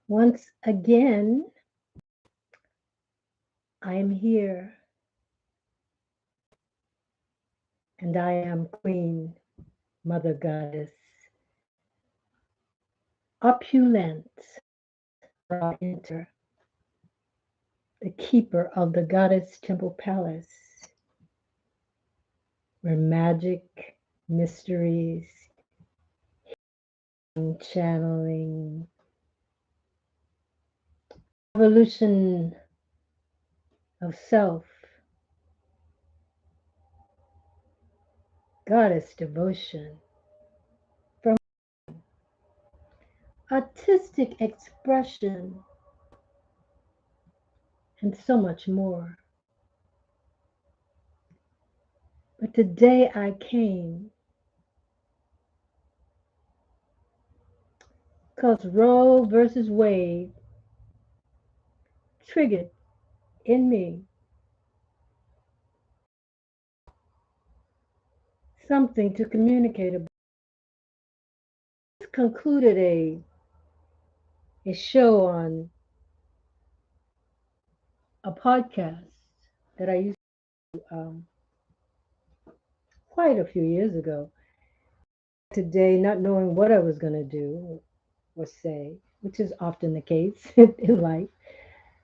Once again, I am here, and I am Queen, Mother Goddess, opulent, I enter, the keeper of the Goddess Temple Palace, where magic, mysteries, channeling, evolution of self, goddess devotion, from artistic expression, and so much more. But today I came because Roe versus Wade triggered in me something to communicate about. Concluded a show on a podcast that I used to quite a few years ago. Today, not knowing what I was going to do or say, which is often the case in life.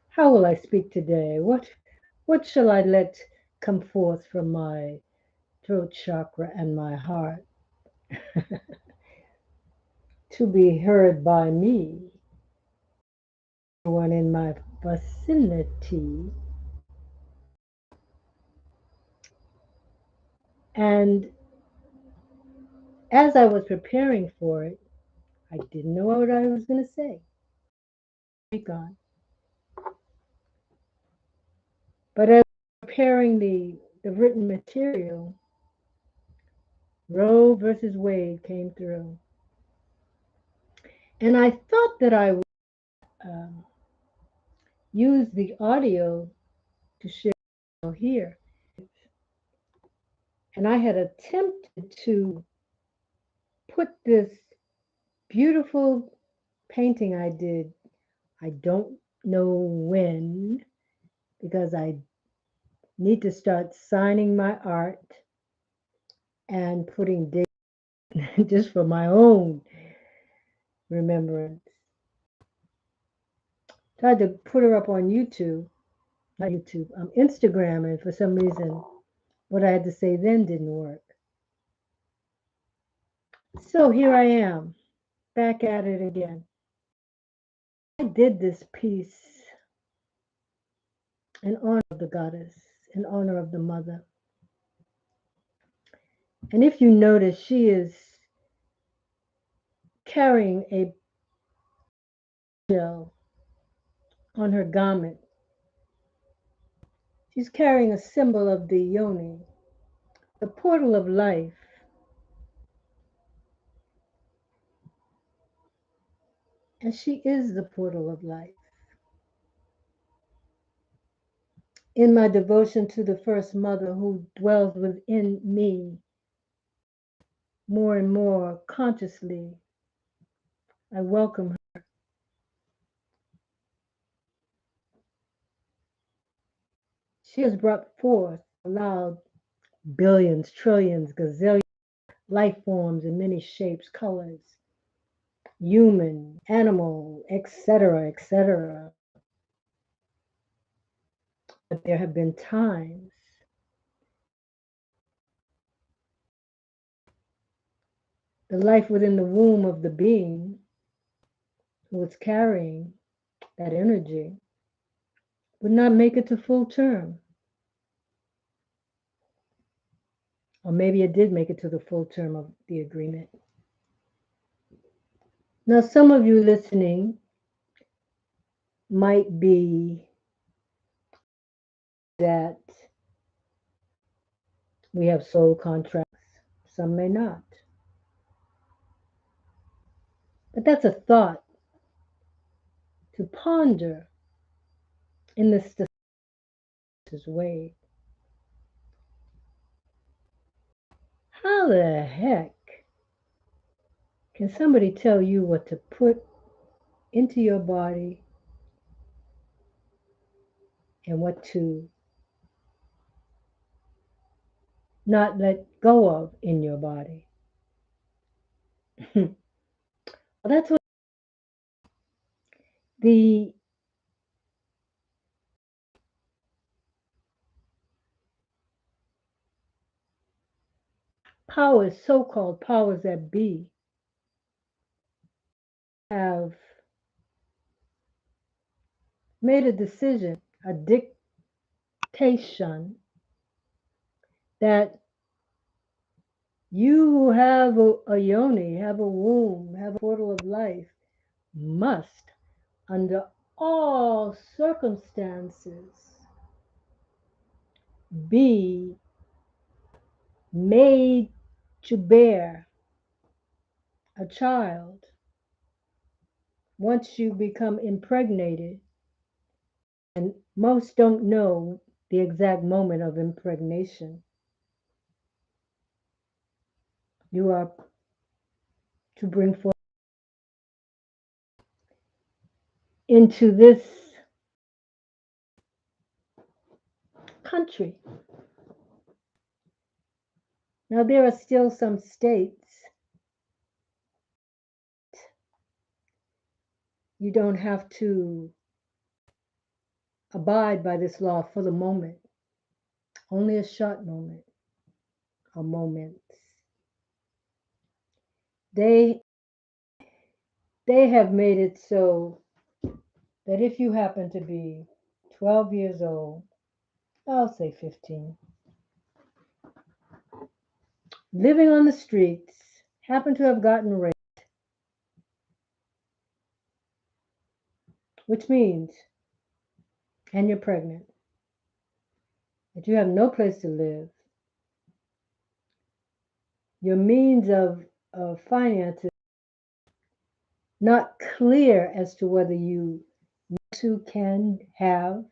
How will I speak today? What shall I let come forth from my throat chakra and my heart to be heard by me, everyone in my vicinity? And as I was preparing for it, I didn't know what I was going to say. Speak on. But as I was preparing the written material, Roe versus Wade came through. And I thought that I would um, use the audio to share here. And I had attempted to put this beautiful painting I did, I don't know when, because I need to start signing my art and putting dates just for my own remembrance. Tried to put her up on YouTube, not YouTube, Instagram, and for some reason, what I had to say then didn't work. So here I am, back at it again. I did this piece in honor of the goddess, in honor of the mother. And if you notice, she is carrying a shell on her garment. She's carrying a symbol of the yoni, the portal of life. And she is the portal of life. In my devotion to the first mother who dwells within me more and more consciously, I welcome her. She has brought forth, allowed billions, trillions, gazillions life forms in many shapes, colors, human, animal, etc., etc. But there have been times the life within the womb of the being who was carrying that energy would not make it to full term. Or maybe it did make it to the full term of the agreement. Now, some of you listening might be that we have soul contracts, some may not. But that's a thought to ponder in this way. How the heck can somebody tell you what to put into your body and what to not let go of in your body. Well, that's what the powers, so-called powers that be, have made a decision, a dictation, that you who have a yoni, have a womb, have a portal of life, must, under all circumstances, be made to bear a child once you become impregnated. And most don't know the exact moment of impregnation. You are to bring forth into this country. Now, there are still some states you don't have to abide by this law for the moment, only a short moment or moments. They have made it so that if you happen to be 12 years old, I'll say 15, living on the streets, happen to have gotten raped, which means, and you're pregnant, that you have no place to live, your means of finances not clear as to whether you can have,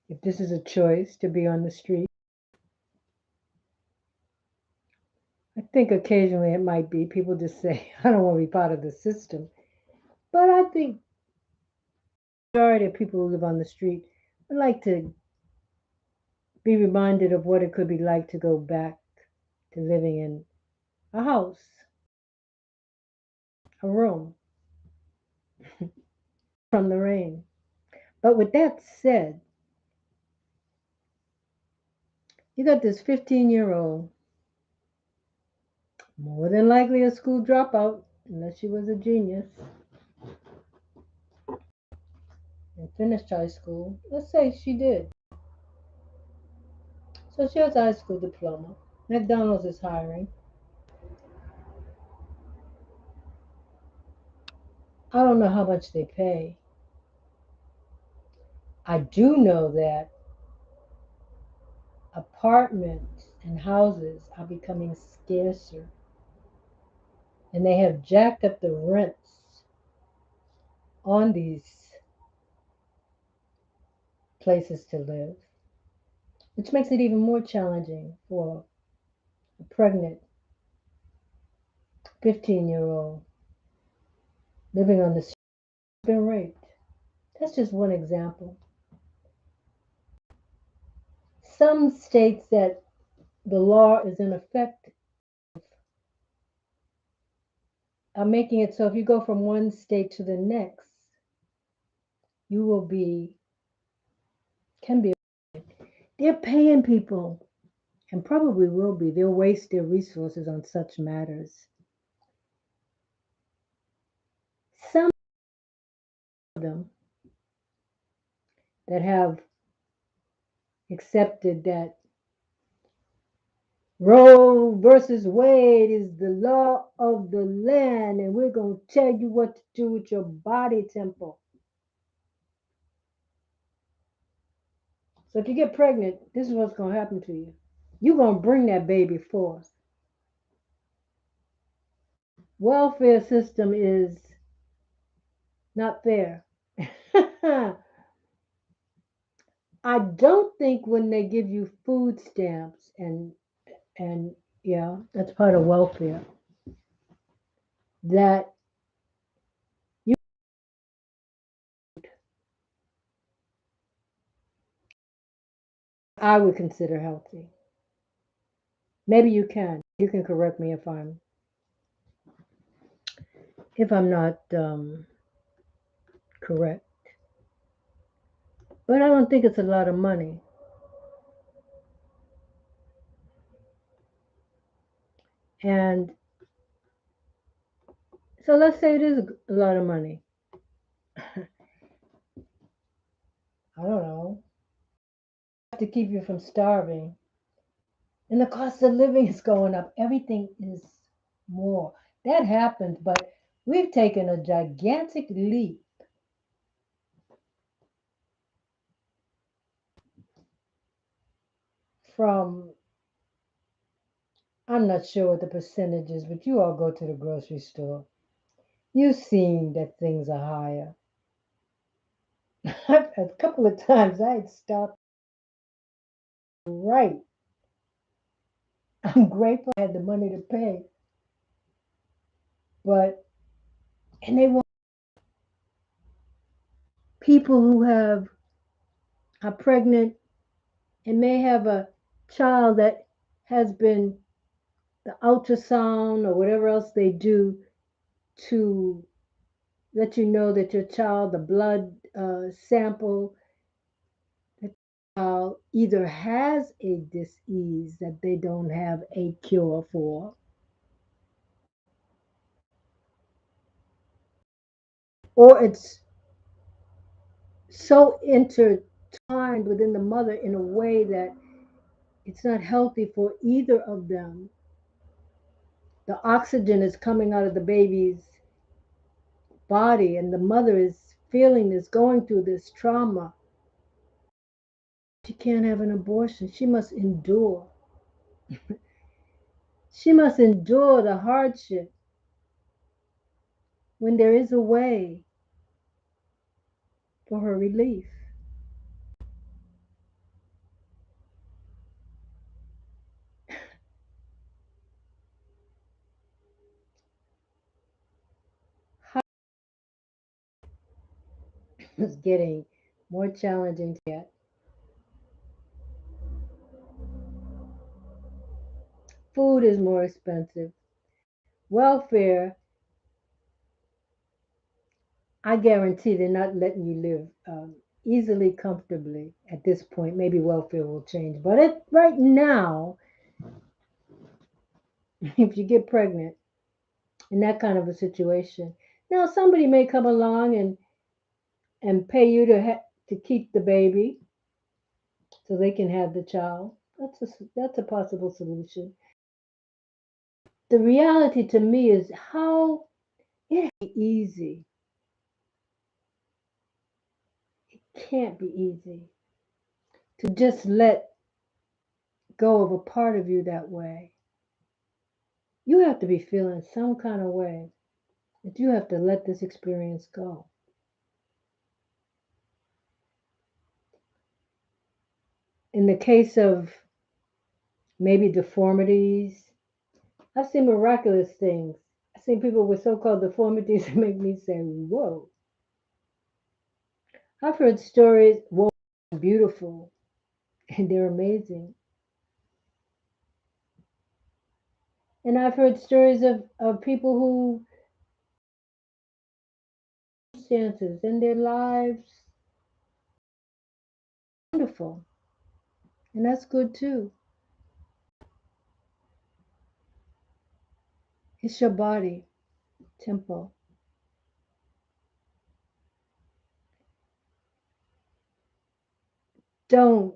if this is a choice, to be on the street. I think occasionally it might be. People just say, I don't want to be part of the system. But I think the majority of people who live on the street would like to be reminded of what it could be like to go back to living in a house, a room, from the rain. But with that said, you got this 15-year-old, more than likely a school dropout, unless she was a genius, and finished high school. Let's say she did. So she has a high school diploma. McDonald's is hiring. I don't know how much they pay. I do know that apartments and houses are becoming scarcer, and they have jacked up the rents on these places to live, which makes it even more challenging for a pregnant 15-year-old living on the street who's been raped. That's just one example. Some states that the law is in effect are making it so if you go from one state to the next, you will be, can be, they're paying people, and probably will be, they'll waste their resources on such matters. Some of them that have accepted that Roe versus Wade is the law of the land, and we're going to tell you what to do with your body temple. So if you get pregnant, this is what's going to happen to you. You're going to bring that baby forth. Welfare system is not fair. I don't think when they give you food stamps and yeah, that's part of welfare, that I would consider healthy. Maybe you can. You can correct me if I'm not correct. But I don't think it's a lot of money. And so let's say it is a lot of money. I don't know. To keep you from starving. And the cost of living is going up. Everything is more. That happens, but we've taken a gigantic leap from, I'm not sure what the percentage is, but you all go to the grocery store. You've seen that things are higher. A couple of times I had stopped. Right. I'm grateful I had the money to pay. But, and they want people who are pregnant and may have a child that has been the ultrasound or whatever else they do to let you know that your child, the blood sample, that child either has a disease that they don't have a cure for, or it's so intertwined within the mother in a way that it's not healthy for either of them. The oxygen is coming out of the baby's body, and the mother is feeling this, going through this trauma. She can't have an abortion. She must endure. She must endure the hardship when there is a way for her relief. It's getting more challenging to get. Food is more expensive. Welfare, I guarantee they're not letting you live easily, comfortably at this point. Maybe welfare will change. But right now, if you get pregnant in that kind of a situation, now somebody may come along and pay you to keep the baby so they can have the child. That's a possible solution. The reality to me is how it ain't easy. It can't be easy to just let go of a part of you that way. You have to be feeling some kind of way that you have to let this experience go. In the case of maybe deformities, I've seen miraculous things. I've seen people with so called deformities that make me say, whoa. I've heard stories, whoa, beautiful, and they're amazing. And I've heard stories of people who circumstances in their lives wonderful. And that's good too. It's your body, temple. Don't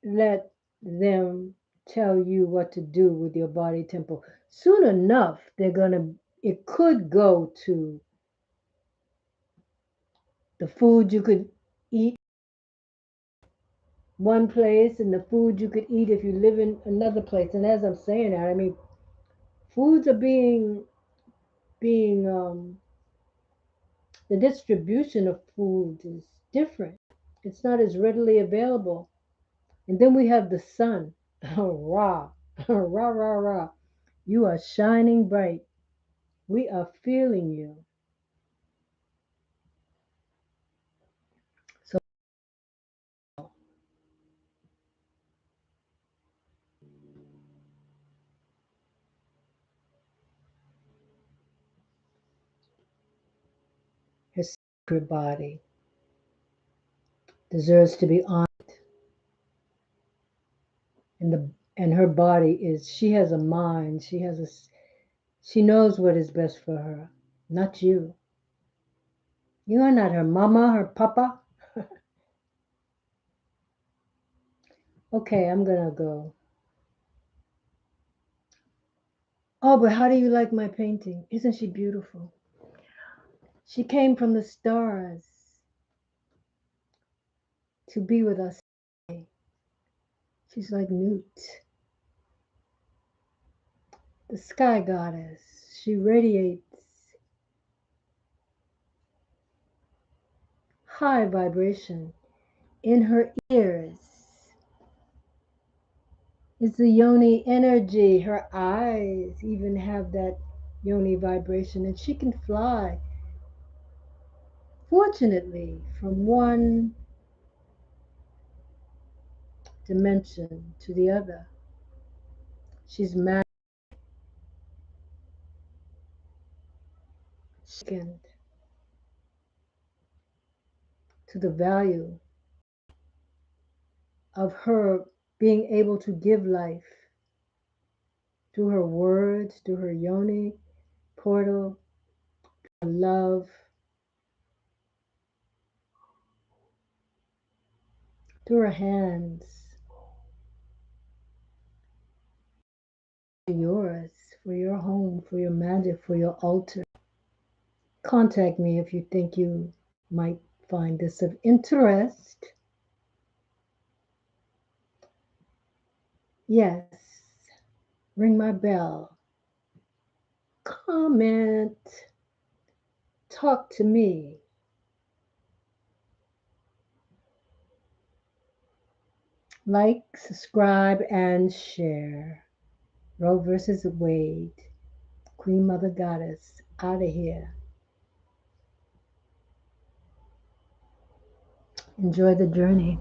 let them tell you what to do with your body temple. Soon enough, it could go to the food you could eat one place and the food you could eat if you live in another place. And as I'm saying that, I mean, foods are being the distribution of food is different. It's not as readily available. And then we have the sun. Rah, rah, rah, rah. You are shining bright. We are feeling you. So her body deserves to be honored. And her body is, she has a mind, she knows what is best for her, not you. You are not her mama, her papa. Okay, I'm gonna go. Oh, but how do you like my painting? Isn't she beautiful? She came from the stars to be with us. She's like Newt, the sky goddess. She radiates high vibration. In her ears is the yoni energy. Her eyes even have that yoni vibration, and she can fly, fortunately, from one dimension to the other. She's magic to the value of her being able to give life through her words, through her yoni portal, her love, through her hands. Yours, for your home, for your magic, for your altar. Contact me if you think you might find this of interest. Yes, ring my bell, comment, talk to me. Like, subscribe, and share. Roe versus Wade. Queen Mother Goddess, out of here. Enjoy the journey.